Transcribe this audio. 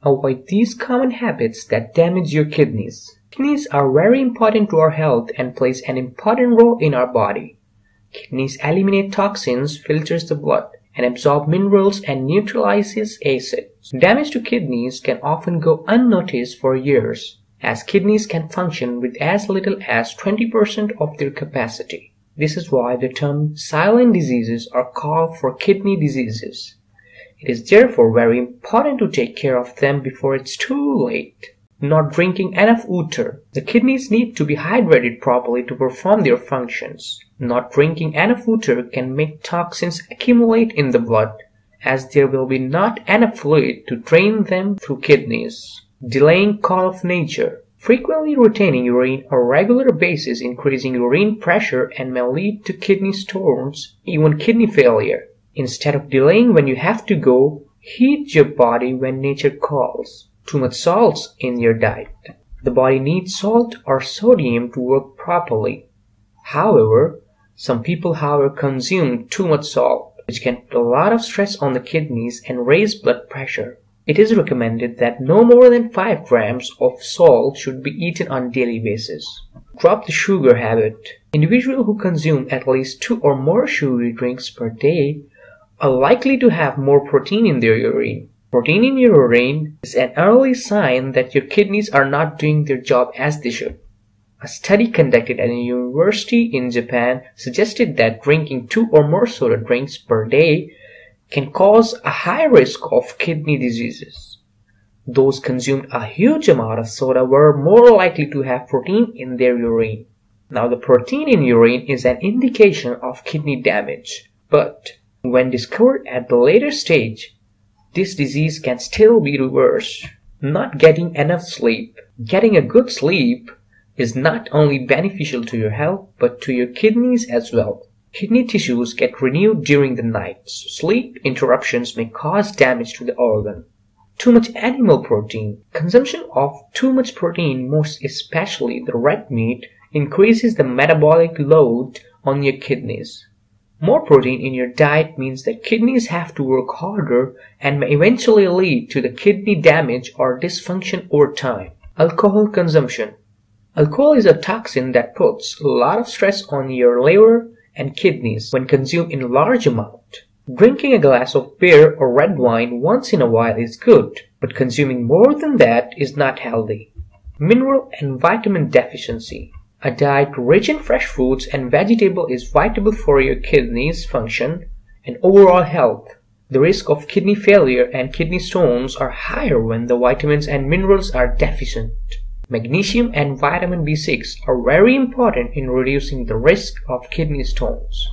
Avoid these common habits that damage your kidneys. Kidneys are very important to our health and plays an important role in our body. Kidneys eliminate toxins, filters the blood, and absorb minerals and neutralizes acids. Damage to kidneys can often go unnoticed for years, as kidneys can function with as little as 20% of their capacity. This is why the term silent diseases are called for kidney diseases. It is therefore very important to take care of them before it's too late. Not drinking enough water. The kidneys need to be hydrated properly to perform their functions. Not drinking enough water can make toxins accumulate in the blood, as there will be not enough fluid to drain them through kidneys. Delaying call of nature. Frequently retaining urine on a regular basis increasing urine pressure and may lead to kidney stones, even kidney failure. Instead of delaying when you have to go, heat your body when nature calls. Too much salts in your diet. The body needs salt or sodium to work properly. However, some people consume too much salt, which can put a lot of stress on the kidneys and raise blood pressure. It is recommended that no more than 5 grams of salt should be eaten on a daily basis. Drop the sugar habit. Individuals who consume at least 2 or more sugary drinks per day are likely to have more protein in their urine. Protein in your urine is an early sign that your kidneys are not doing their job as they should. A study conducted at a university in Japan suggested that drinking 2 or more soda drinks per day can cause a high risk of kidney diseases. Those consumed a huge amount of soda were more likely to have protein in their urine. Now, the protein in urine is an indication of kidney damage, but when discovered at the later stage, this disease can still be reversed. Not getting enough sleep. Getting a good sleep is not only beneficial to your health, but to your kidneys as well. Kidney tissues get renewed during the night, so sleep interruptions may cause damage to the organ. Too much animal protein. Consumption of too much protein, most especially the red meat, increases the metabolic load on your kidneys. More protein in your diet means that kidneys have to work harder and may eventually lead to the kidney damage or dysfunction over time. Alcohol consumption. Alcohol is a toxin that puts a lot of stress on your liver and kidneys when consumed in a large amount. Drinking a glass of beer or red wine once in a while is good, but consuming more than that is not healthy. Mineral and vitamin deficiency. A diet rich in fresh fruits and vegetables is vital for your kidneys' function and overall health. The risk of kidney failure and kidney stones are higher when the vitamins and minerals are deficient. Magnesium and vitamin B6 are very important in reducing the risk of kidney stones.